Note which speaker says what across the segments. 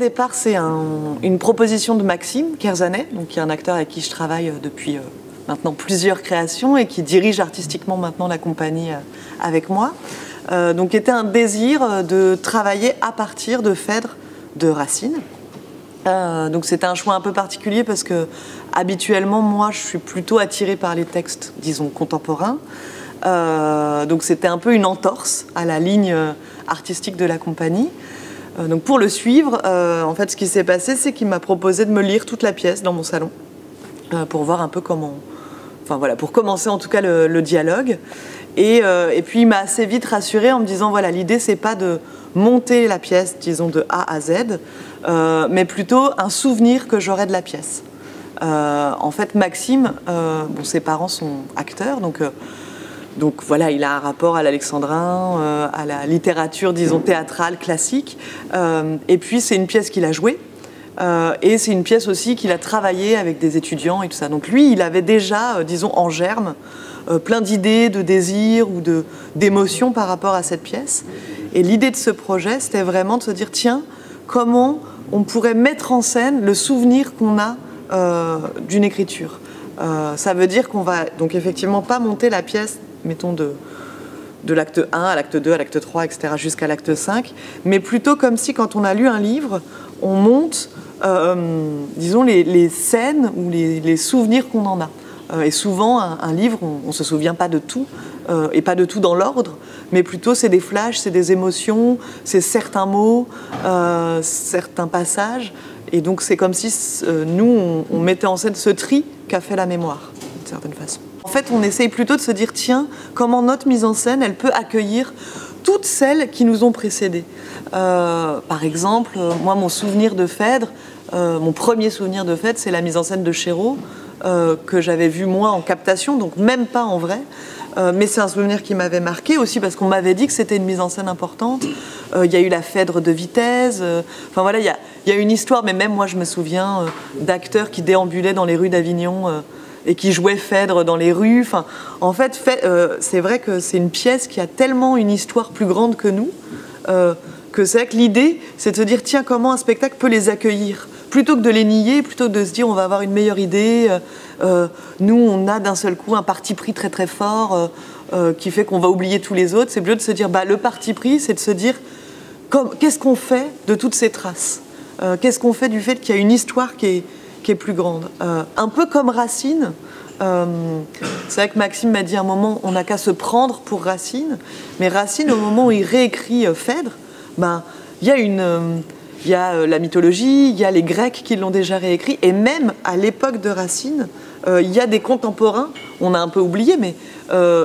Speaker 1: départ, c'est une proposition de Maxime Kerzanet, donc, qui est un acteur avec qui je travaille depuis maintenant plusieurs créations et qui dirige artistiquement maintenant la compagnie avec moi. Donc, était un désir de travailler à partir de Phèdre de Racine. Donc, c'était un choix un peu particulier parce que habituellement, moi, je suis plutôt attirée par les textes, disons, contemporains. Donc, c'était un peu une entorse à la ligne artistique de la compagnie. Donc pour le suivre, en fait, ce qui s'est passé, c'est qu'il m'a proposé de me lire toute la pièce dans mon salon pour voir un peu comment... Enfin voilà, pour commencer en tout cas le dialogue. Et puis il m'a assez vite rassurée en me disant, voilà, l'idée, c'est pas de monter la pièce, disons, de A à Z, mais plutôt un souvenir que j'aurai de la pièce. En fait, Maxime, bon, ses parents sont acteurs, donc voilà, il a un rapport à l'alexandrin, à la littérature, disons, théâtrale, classique. Et puis, c'est une pièce qu'il a jouée. Et c'est une pièce aussi qu'il a travaillée avec des étudiants et tout ça. Donc lui, il avait déjà, disons, en germe, plein d'idées, de désirs ou d'émotions par rapport à cette pièce. Et l'idée de ce projet, c'était vraiment de se dire, tiens, comment on pourrait mettre en scène le souvenir qu'on a d'une écriture. Ça veut dire qu'on va donc effectivement pas monter la pièce, mettons, de l'acte 1 à l'acte 2, à l'acte 3, etc., jusqu'à l'acte 5, mais plutôt comme si, quand on a lu un livre, on monte, disons, les scènes ou les souvenirs qu'on en a. Et souvent, un livre, on ne se souvient pas de tout, et pas de tout dans l'ordre, mais plutôt c'est des flashs, c'est des émotions, c'est certains mots, certains passages, et donc c'est comme si nous, on mettait en scène ce tri qu'a fait la mémoire, d'une certaine façon. En fait, on essaye plutôt de se dire, tiens, comment notre mise en scène, elle peut accueillir toutes celles qui nous ont précédées. Par exemple, moi, mon souvenir de Phèdre, mon premier souvenir de Phèdre, c'est la mise en scène de Chéreau, que j'avais vu moi en captation, donc même pas en vrai. Mais c'est un souvenir qui m'avait marqué aussi parce qu'on m'avait dit que c'était une mise en scène importante. Il y a eu la Phèdre de Vitesse. Enfin voilà, il y a une histoire, mais même moi, je me souviens d'acteurs qui déambulaient dans les rues d'Avignon et qui jouait Phèdre dans les rues. Enfin, en fait, c'est vrai que c'est une pièce qui a tellement une histoire plus grande que nous, que c'est vrai que l'idée, c'est de se dire, tiens, comment un spectacle peut les accueillir, plutôt que de les nier, plutôt que de se dire, on va avoir une meilleure idée. Nous, on a d'un seul coup un parti pris très très fort qui fait qu'on va oublier tous les autres. C'est plutôt de se dire, bah, le parti pris, c'est de se dire, qu'est-ce qu'on fait de toutes ces traces, qu'est-ce qu'on fait du fait qu'il y a une histoire qui est plus grande. Un peu comme Racine. C'est vrai que Maxime m'a dit à un moment, on n'a qu'à se prendre pour Racine, mais Racine, au moment où il réécrit Phèdre, ben, il y a la mythologie, il y a les Grecs qui l'ont déjà réécrit, et même à l'époque de Racine, il y a des contemporains, on a un peu oublié, mais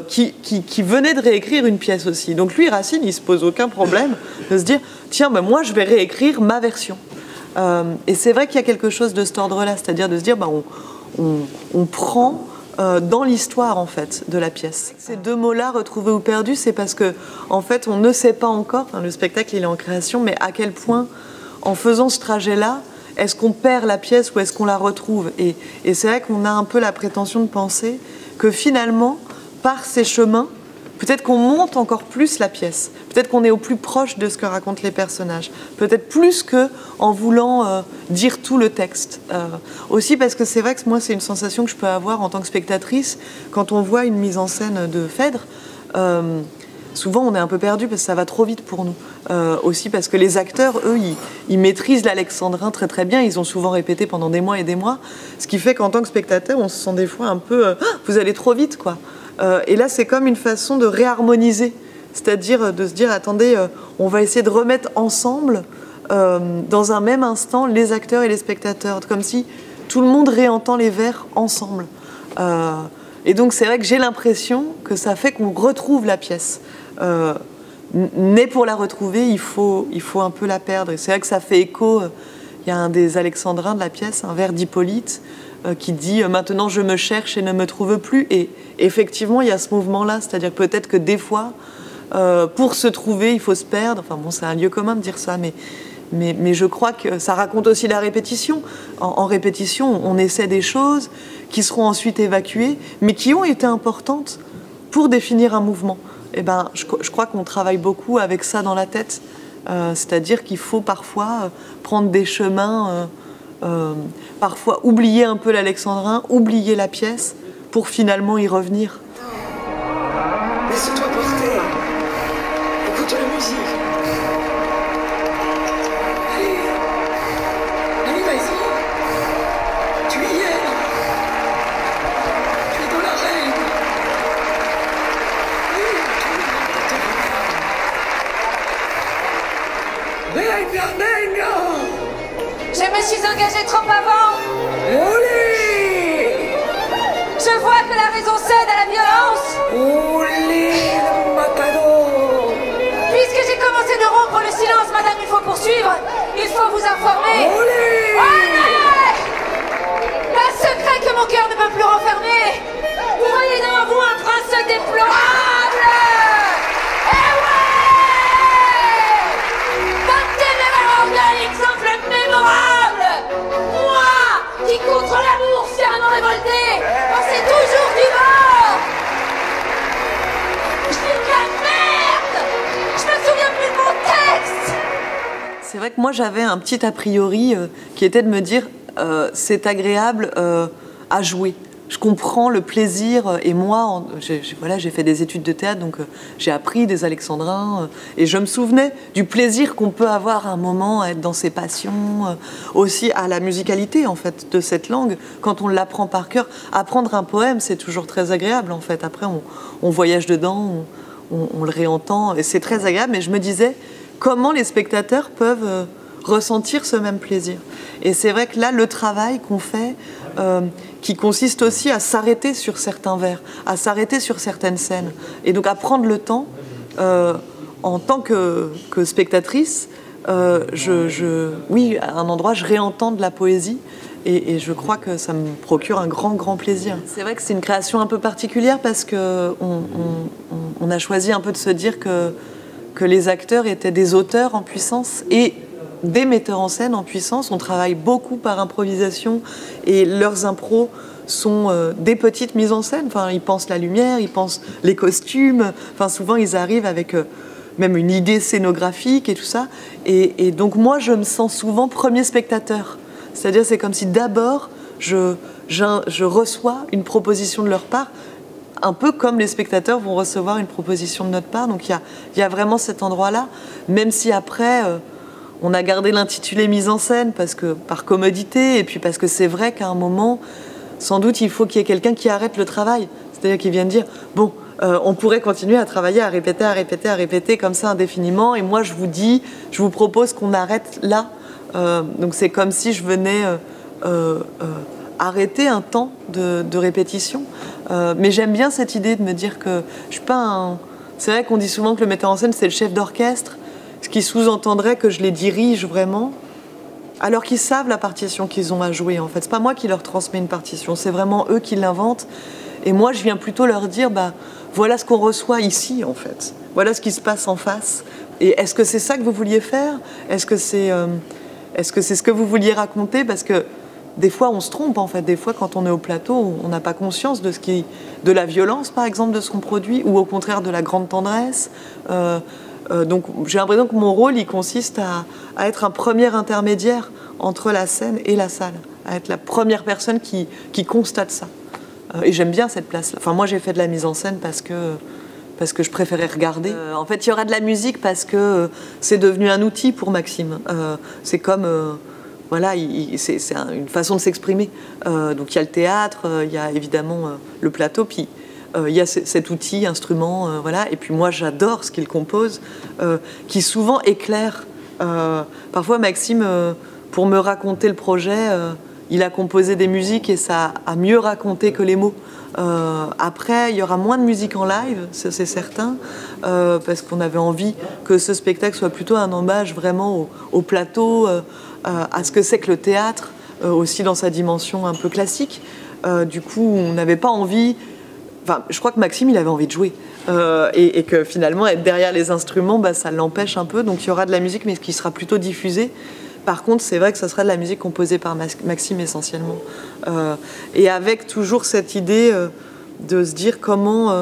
Speaker 1: qui venaient de réécrire une pièce aussi. Donc lui, Racine, il ne se pose aucun problème de se dire, tiens, ben moi je vais réécrire ma version. Et c'est vrai qu'il y a quelque chose de cet ordre-là, c'est-à-dire de se dire, ben, on prend dans l'histoire en fait de la pièce. Ces deux mots-là, retrouver ou perdu, c'est parce que en fait on ne sait pas encore, le spectacle il est en création, mais à quel point en faisant ce trajet-là, est-ce qu'on perd la pièce ou est-ce qu'on la retrouve? Et c'est vrai qu'on a un peu la prétention de penser que finalement, par ces chemins, peut-être qu'on monte encore plus la pièce, peut-être qu'on est au plus proche de ce que racontent les personnages, peut-être plus qu'en voulant dire tout le texte. Aussi parce que c'est vrai que moi, c'est une sensation que je peux avoir en tant que spectatrice, quand on voit une mise en scène de Phèdre, souvent on est un peu perdu parce que ça va trop vite pour nous. Aussi parce que les acteurs, eux, ils maîtrisent l'alexandrin très très bien, ils ont souvent répété pendant des mois et des mois, ce qui fait qu'en tant que spectateur, on se sent des fois un peu vous allez trop vite, quoi. Et là, c'est comme une façon de réharmoniser, c'est-à-dire de se dire, attendez, on va essayer de remettre ensemble, dans un même instant, les acteurs et les spectateurs, comme si tout le monde réentend les vers ensemble. Et donc, c'est vrai que j'ai l'impression que ça fait qu'on retrouve la pièce. Mais pour la retrouver, il faut un peu la perdre. Et c'est vrai que ça fait écho, il y a un des alexandrins de la pièce, un vers d'Hippolyte, qui dit « Maintenant je me cherche et ne me trouve plus ». Et effectivement, il y a ce mouvement-là, c'est-à-dire peut-être que des fois, pour se trouver, il faut se perdre. Enfin bon, c'est un lieu commun de dire ça, mais je crois que ça raconte aussi la répétition. En répétition, on essaie des choses qui seront ensuite évacuées, mais qui ont été importantes pour définir un mouvement. Et ben, je crois qu'on travaille beaucoup avec ça dans la tête. C'est-à-dire qu'il faut parfois prendre des chemins, parfois oublier un peu l'alexandrin, oublier la pièce, pour finalement y revenir.
Speaker 2: Laisse-toi porter. Écoute la musique. Allez, vas-y. Tu y es. Tu es dans l'arène. Venga, venga.
Speaker 3: Je me suis engagée trop avant.
Speaker 2: Olé.
Speaker 3: Je vois que la raison cède à la violence.
Speaker 2: Olé, matador.
Speaker 3: Puisque j'ai commencé de rompre le silence, madame, il faut poursuivre. Il faut vous informer.
Speaker 2: Olé.
Speaker 3: Olé. Un secret que mon cœur ne peut plus renfermer. Vous voyez devant vous un prince déplorable. Eh ouais. D'un téméraire exemple mémorable. Moi, qui contre l'amour fièrement révolté, pensais toujours du mort. Je dis de la merde. Je me souviens plus de mon texte.
Speaker 1: C'est vrai que moi j'avais un petit a priori qui était de me dire c'est agréable à jouer. Je comprends le plaisir et moi, voilà, j'ai fait des études de théâtre, donc j'ai appris des alexandrins et je me souvenais du plaisir qu'on peut avoir à un moment à être dans ses passions, aussi à la musicalité en fait de cette langue. Quand on l'apprend par cœur, apprendre un poème c'est toujours très agréable en fait. Après on voyage dedans, on le réentend et c'est très agréable. Mais je me disais comment les spectateurs peuvent ressentir ce même plaisir. Et c'est vrai que là, le travail qu'on fait, qui consiste aussi à s'arrêter sur certains vers, à s'arrêter sur certaines scènes, et donc à prendre le temps, en tant que spectatrice, oui, à un endroit, je réentends de la poésie, et je crois que ça me procure un grand plaisir. C'est vrai que c'est une création un peu particulière parce qu'on a choisi un peu de se dire que les acteurs étaient des auteurs en puissance et des metteurs en scène en puissance. On travaille beaucoup par improvisation et leurs impros sont des petites mises en scène. Enfin, ils pensent la lumière, ils pensent les costumes. Enfin, souvent, ils arrivent avec même une idée scénographique et tout ça. Et donc, moi, je me sens souvent premier spectateur. C'est-à-dire, c'est comme si d'abord, je reçois une proposition de leur part, un peu comme les spectateurs vont recevoir une proposition de notre part. Donc, il y a vraiment cet endroit-là, même si après... on a gardé l'intitulé mise en scène par commodité et puis parce que c'est vrai qu'à un moment, sans doute, il faut qu'il y ait quelqu'un qui arrête le travail. C'est-à-dire qui vienne dire, bon, on pourrait continuer à travailler, à répéter comme ça indéfiniment. Et moi, je vous propose qu'on arrête là. Donc c'est comme si je venais arrêter un temps de répétition. Mais j'aime bien cette idée de me dire que je suis pas un... C'est vrai qu'on dit souvent que le metteur en scène, c'est le chef d'orchestre. Ce qui sous-entendrait que je les dirige vraiment, alors qu'ils savent la partition qu'ils ont à jouer, en fait. C'est pas moi qui leur transmets une partition, c'est vraiment eux qui l'inventent. Et moi, je viens plutôt leur dire, voilà ce qu'on reçoit ici, en fait. Voilà ce qui se passe en face. Et est-ce que c'est ça que vous vouliez faire ? Est-ce que c'est ce que vous vouliez raconter ? Parce que des fois, on se trompe, en fait. Des fois, quand on est au plateau, on n'a pas conscience de la violence, par exemple, de ce qu'on produit, ou au contraire de la grande tendresse. Donc j'ai l'impression que mon rôle, il consiste à être un premier intermédiaire entre la scène et la salle, à être la première personne qui constate ça. Et j'aime bien cette place-là. Enfin, moi, j'ai fait de la mise en scène parce que je préférais regarder. En fait, il y aura de la musique parce que c'est devenu un outil pour Maxime. C'est comme... voilà, c'est une façon de s'exprimer. Donc il y a le théâtre, il y a évidemment le plateau, puis... il y a cet outil, instrument, voilà. Et puis moi, j'adore ce qu'il compose, qui souvent éclaire. Parfois, Maxime, pour me raconter le projet, il a composé des musiques et ça a mieux raconté que les mots. Après, il y aura moins de musique en live, c'est certain, parce qu'on avait envie que ce spectacle soit plutôt un hommage vraiment au plateau, à ce que c'est que le théâtre, aussi dans sa dimension un peu classique. Du coup, on n'avait pas envie... Enfin, je crois que Maxime, il avait envie de jouer. Et que finalement, être derrière les instruments, ça l'empêche un peu. Donc il y aura de la musique, mais qui sera plutôt diffusée. Par contre, c'est vrai que ça sera de la musique composée par Maxime essentiellement. Et avec toujours cette idée de se dire comment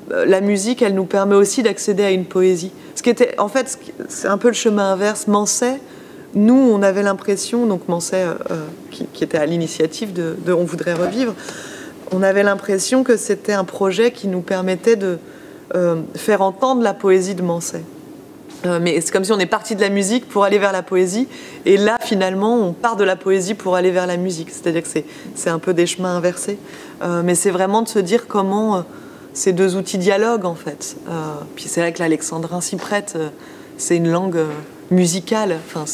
Speaker 1: la musique, elle nous permet aussi d'accéder à une poésie. Ce qui était, en fait, c'est un peu le chemin inverse. Manset, nous, on avait l'impression, donc Manset, qui était à l'initiative de On voudrait revivre, on avait l'impression que c'était un projet qui nous permettait de faire entendre la poésie de Manset. Mais c'est comme si on est parti de la musique pour aller vers la poésie, et là, finalement, on part de la poésie pour aller vers la musique. C'est-à-dire que c'est un peu des chemins inversés. Mais c'est vraiment de se dire comment ces deux outils dialoguent, en fait. Puis c'est vrai que l'alexandrin s'y prête. C'est une langue musicale. Enfin,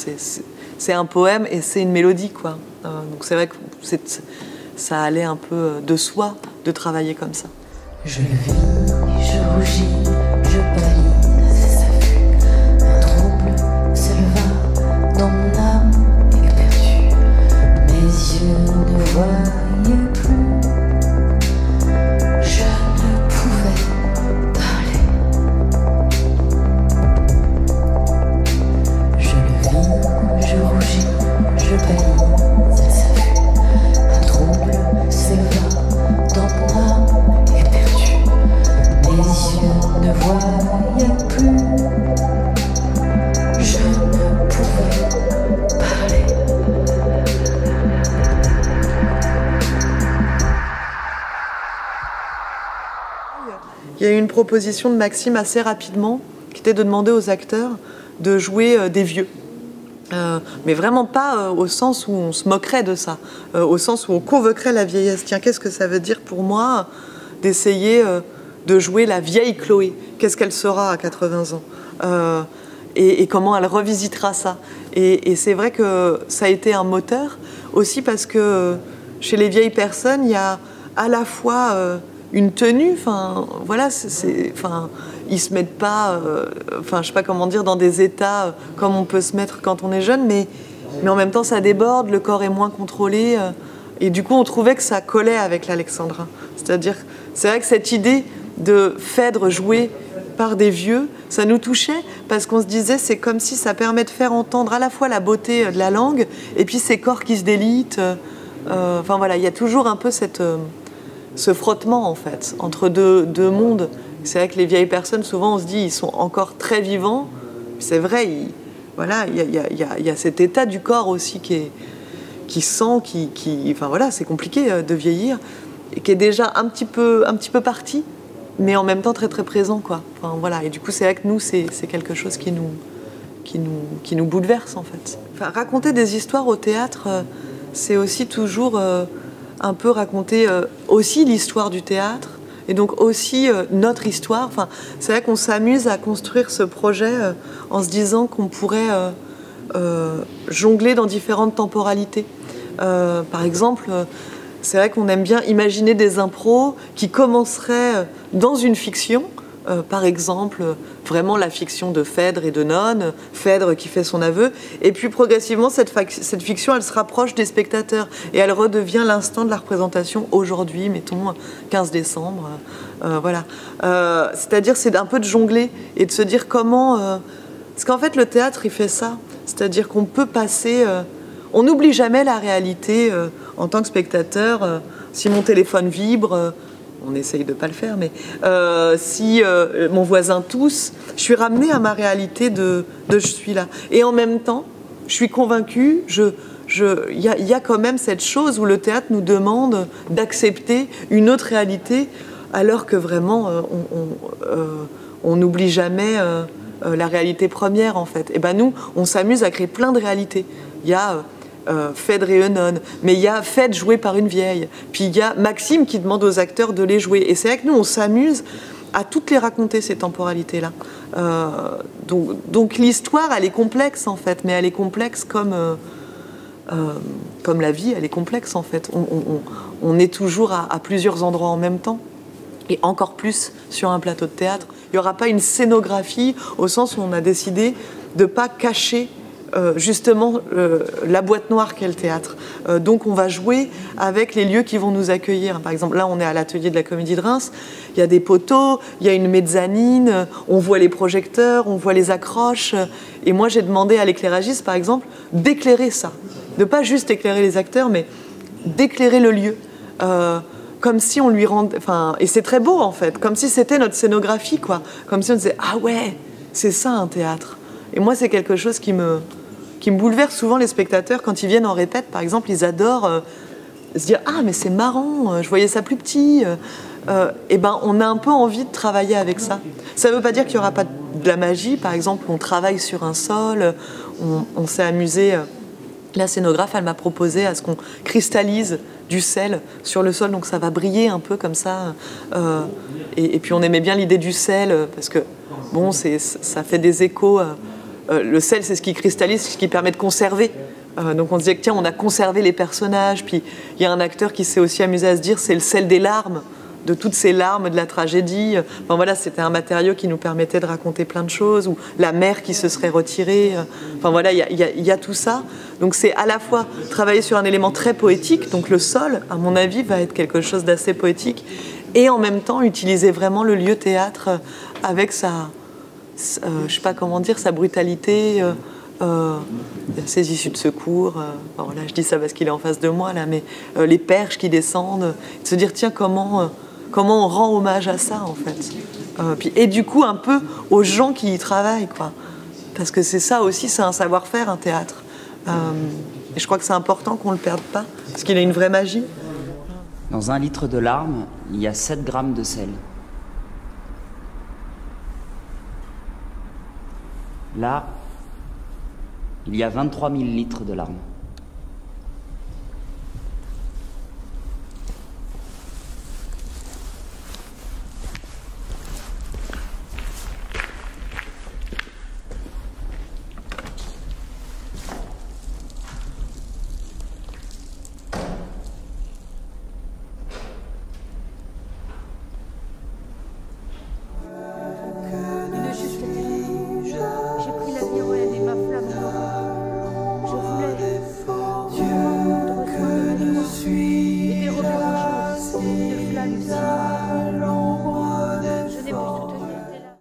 Speaker 1: c'est un poème et c'est une mélodie, quoi. Donc c'est vrai que ça allait un peu de soi de travailler comme ça.
Speaker 4: Je vis, je rougis, je pâlis, c'est sa vue. Un trouble s'éleva dans mon âme éperdue. Mes yeux ne voyaient plus. Je ne pouvais parler. Je le vis, je rougis, je pâlis, c'est sa vue. Un trouble s'éleva dans mon âme. Mes yeux ne voyaient plus, je ne pouvais parler.
Speaker 1: Il y a eu une proposition de Maxime assez rapidement, qui était de demander aux acteurs de jouer des vieux. Mais vraiment pas au sens où on se moquerait de ça, au sens où on convoquerait la vieillesse. Tiens, qu'est-ce que ça veut dire pour moi d'essayer de jouer la vieille Chloé? Qu'est-ce qu'elle sera à 80 ans et comment elle revisitera ça? Et c'est vrai que ça a été un moteur aussi parce que chez les vieilles personnes, il y a à la fois une tenue, enfin voilà, ils se mettent pas, je sais pas comment dire, dans des états comme on peut se mettre quand on est jeune, mais en même temps ça déborde, le corps est moins contrôlé, et du coup on trouvait que ça collait avec l'alexandrin. C'est-à-dire, c'est vrai que cette idée de Phèdre joué par des vieux, ça nous touchait parce qu'on se disait c'est comme si ça permet de faire entendre à la fois la beauté de la langue et puis ces corps qui se délitent. Enfin voilà, il y a toujours un peu ce frottement en fait entre deux mondes. C'est vrai que les vieilles personnes, souvent on se dit ils sont encore très vivants. C'est vrai, il y a cet état du corps aussi qui sent, enfin voilà, c'est compliqué de vieillir et qui est déjà un petit peu parti, mais en même temps très très présent, quoi. Enfin, voilà. Et du coup c'est vrai que nous c'est quelque chose qui nous bouleverse en fait. Enfin, raconter des histoires au théâtre, c'est aussi toujours un peu raconter aussi l'histoire du théâtre et donc aussi notre histoire. Enfin, c'est vrai qu'on s'amuse à construire ce projet en se disant qu'on pourrait jongler dans différentes temporalités. Par exemple, c'est vrai qu'on aime bien imaginer des impros qui commenceraient dans une fiction. Par exemple, vraiment la fiction de Phèdre et de Nonne, Phèdre qui fait son aveu, et puis progressivement cette fiction elle se rapproche des spectateurs et elle redevient l'instant de la représentation aujourd'hui, mettons 15 décembre, voilà. C'est-à-dire c'est un peu de jongler et de se dire comment... parce qu'en fait le théâtre il fait ça, c'est-à-dire qu'on peut passer... on n'oublie jamais la réalité en tant que spectateur, si mon téléphone vibre... on essaye de ne pas le faire, mais si mon voisin tousse, je suis ramenée à ma réalité de je suis là. Et en même temps, je suis convaincue, il y a quand même cette chose où le théâtre nous demande d'accepter une autre réalité, alors que vraiment, on n'oublie jamais la réalité première, en fait. Et ben nous, on s'amuse à créer plein de réalités. Il y a... Phèdre et Eunon, mais il y a Phèdre joué par une vieille, puis il y a Maxime qui demande aux acteurs de les jouer, et c'est vrai que nous on s'amuse à toutes les raconter ces temporalités-là. Donc l'histoire elle est complexe en fait, mais elle est complexe comme la vie, elle est complexe en fait. On est toujours à plusieurs endroits en même temps, et encore plus sur un plateau de théâtre. Il n'y aura pas une scénographie au sens où on a décidé de ne pas cacher justement la boîte noire qu'est le théâtre. Donc on va jouer avec les lieux qui vont nous accueillir. Par exemple, là on est à l'atelier de la Comédie de Reims, il y a des poteaux, il y a une mezzanine, on voit les projecteurs, on voit les accroches. Et moi j'ai demandé à l'éclairagiste par exemple d'éclairer ça, de pas juste éclairer les acteurs, mais d'éclairer le lieu. Comme si on lui rendait... Enfin, et c'est très beau en fait, comme si c'était notre scénographie, quoi. Comme si on disait « Ah ouais !» c'est ça un théâtre. Et moi, c'est quelque chose qui me bouleverse souvent les spectateurs. Quand ils viennent en répète, par exemple, ils adorent se dire « Ah, mais c'est marrant, je voyais ça plus petit ». Et ben, on a un peu envie de travailler avec ça. Ça ne veut pas dire qu'il n'y aura pas de la magie. Par exemple, on travaille sur un sol, on s'est amusé. La scénographe, elle m'a proposé à ce qu'on cristallise du sel sur le sol, donc ça va briller un peu comme ça. Et puis on aimait bien l'idée du sel, parce que bon, ça fait des échos. Le sel, c'est ce qui cristallise, c'est ce qui permet de conserver. Donc on se disait que tiens, on a conservé les personnages. Puis il y a un acteur qui s'est aussi amusé à se dire c'est le sel des larmes, de toutes ces larmes de la tragédie. Enfin voilà, c'était un matériau qui nous permettait de raconter plein de choses, ou la mère qui se serait retirée. Enfin voilà, il y a tout ça. Donc c'est à la fois travailler sur un élément très poétique, donc le sol, à mon avis, va être quelque chose d'assez poétique, et en même temps utiliser vraiment le lieu théâtre avec sa je sais pas comment dire, sa brutalité, ses issues de secours. Bon, là, je dis ça parce qu'il est en face de moi, là, mais les perches qui descendent, de se dire tiens, comment on rend hommage à ça, en fait. Et du coup, un peu aux gens qui y travaillent, quoi. Parce que c'est ça aussi, c'est un savoir-faire, un théâtre. Et je crois que c'est important qu'on ne le perde pas, parce qu'il a une vraie magie.
Speaker 5: Dans 1 litre de larmes, il y a 7 grammes de sel. Là, il y a 23 000 litres de larmes.